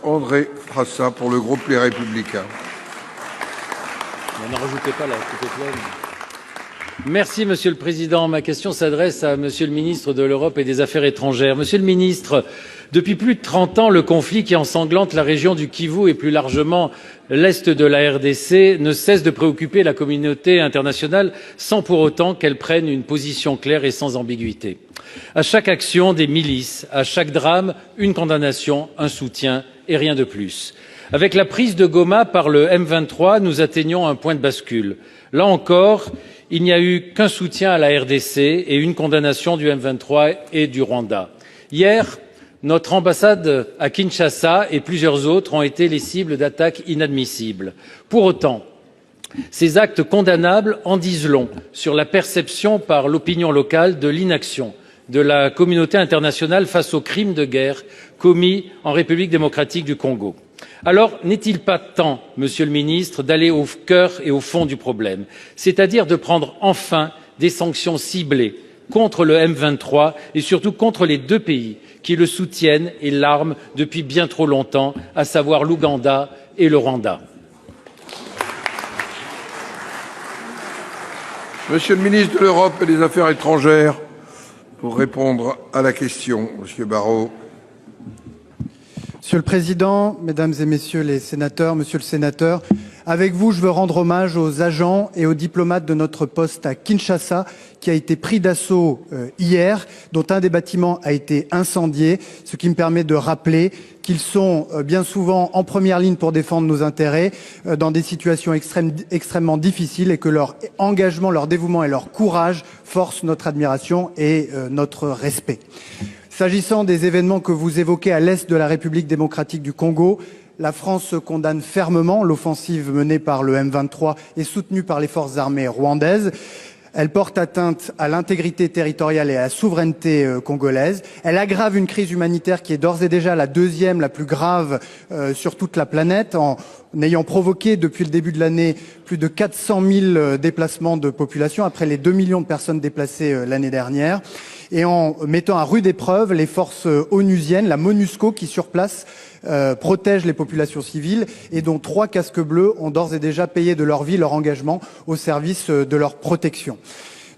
André Frassa pour le groupe Les Républicains. N'en rajoutez pas, la coupe est pleine. Merci, Monsieur le Président. Ma question s'adresse à Monsieur le ministre de l'Europe et des Affaires étrangères. Monsieur le ministre, depuis plus de 30 ans, le conflit qui ensanglante la région du Kivu et plus largement l'Est de la RDC ne cesse de préoccuper la communauté internationale sans pour autant qu'elle prenne une position claire et sans ambiguïté. À chaque action des milices, à chaque drame, une condamnation, un soutien et rien de plus. Avec la prise de Goma par le M23, nous atteignons un point de bascule. Là encore, il n'y a eu qu'un soutien à la RDC et une condamnation du M23 et du Rwanda. Hier, notre ambassade à Kinshasa et plusieurs autres ont été les cibles d'attaques inadmissibles. Pour autant, ces actes condamnables en disent long sur la perception par l'opinion locale de l'inaction de la communauté internationale face aux crimes de guerre commis en République démocratique du Congo. Alors, n'est-il pas temps, Monsieur le ministre, d'aller au cœur et au fond du problème, c'est-à-dire de prendre enfin des sanctions ciblées contre le M23 et surtout contre les deux pays qui le soutiennent et l'arment depuis bien trop longtemps, à savoir l'Ouganda et le Rwanda? Monsieur le ministre de l'Europe et des Affaires étrangères, pour répondre à la question, Monsieur Barrot. Monsieur le Président, Mesdames et Messieurs les sénateurs, Monsieur le Sénateur, avec vous, je veux rendre hommage aux agents et aux diplomates de notre poste à Kinshasa qui a été pris d'assaut hier, dont un des bâtiments a été incendié, ce qui me permet de rappeler qu'ils sont bien souvent en première ligne pour défendre nos intérêts dans des situations extrêmement difficiles et que leur engagement, leur dévouement et leur courage forcent notre admiration et notre respect. S'agissant des événements que vous évoquez à l'est de la République démocratique du Congo, la France condamne fermement l'offensive menée par le M23 et soutenue par les forces armées rwandaises. Elle porte atteinte à l'intégrité territoriale et à la souveraineté congolaise. Elle aggrave une crise humanitaire qui est d'ores et déjà la deuxième, la plus grave sur toute la planète, en ayant provoqué depuis le début de l'année plus de 400 000 déplacements de population, après les 2 millions de personnes déplacées l'année dernière, et en mettant à rude épreuve les forces onusiennes, la MONUSCO qui sur place protège les populations civiles et dont 3 casques bleus ont d'ores et déjà payé de leur vie leur engagement au service de leur protection.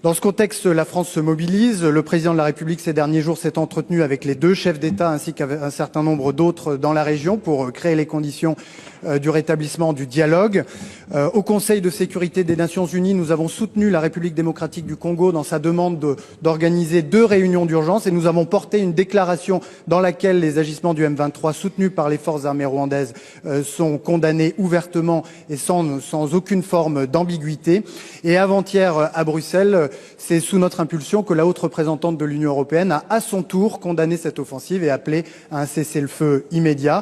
Dans ce contexte, la France se mobilise. Le président de la République, ces derniers jours, s'est entretenu avec les 2 chefs d'État ainsi qu'un certain nombre d'autres dans la région pour créer les conditions du rétablissement du dialogue. Au Conseil de sécurité des Nations Unies, nous avons soutenu la République démocratique du Congo dans sa demande d'organiser 2 réunions d'urgence et nous avons porté une déclaration dans laquelle les agissements du M23 soutenus par les forces armées rwandaises sont condamnés ouvertement et sans aucune forme d'ambiguïté. Et avant-hier à Bruxelles, c'est sous notre impulsion que la haute représentante de l'Union européenne a à son tour condamné cette offensive et appelé à un cessez-le-feu immédiat.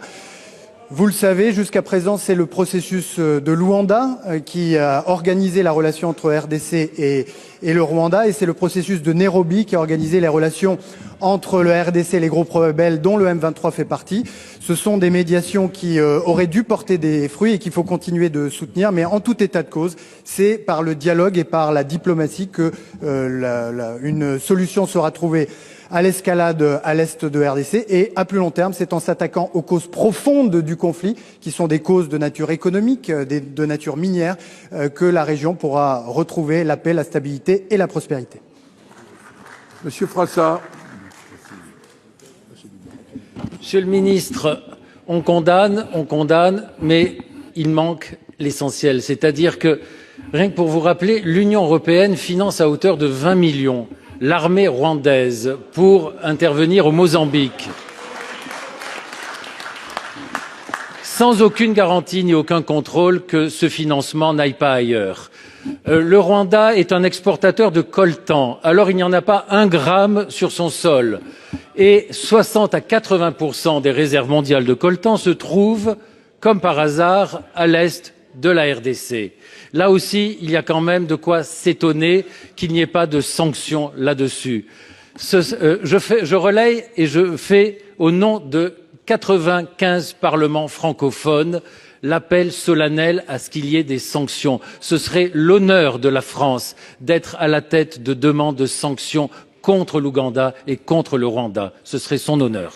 Vous le savez, jusqu'à présent, c'est le processus de Luanda qui a organisé la relation entre RDC et le Rwanda, et c'est le processus de Nairobi qui a organisé les relations entre le RDC et les groupes rebelles dont le M23 fait partie. Ce sont des médiations qui auraient dû porter des fruits et qu'il faut continuer de soutenir, mais en tout état de cause, c'est par le dialogue et par la diplomatie que une solution sera trouvée à l'escalade à l'est de RDC, et à plus long terme, c'est en s'attaquant aux causes profondes du conflit, qui sont des causes de nature économique, de nature minière, que la région pourra retrouver la paix, la stabilité et la prospérité. Monsieur Frassa. Monsieur le ministre, on condamne, mais il manque l'essentiel. C'est-à-dire que, rien que pour vous rappeler, l'Union européenne finance à hauteur de 20 millions l'armée rwandaise pour intervenir au Mozambique, sans aucune garantie ni aucun contrôle que ce financement n'aille pas ailleurs. Le Rwanda est un exportateur de coltan, alors il n'y en a pas 1 gramme sur son sol. Et 60 à 80% des réserves mondiales de coltan se trouvent, comme par hasard, à l'est de la RDC. Là aussi, il y a quand même de quoi s'étonner qu'il n'y ait pas de sanctions là-dessus. Je relaye et je fais, au nom de 95 parlements francophones, l'appel solennel à ce qu'il y ait des sanctions. Ce serait l'honneur de la France d'être à la tête de demandes de sanctions contre l'Ouganda et contre le Rwanda. Ce serait son honneur.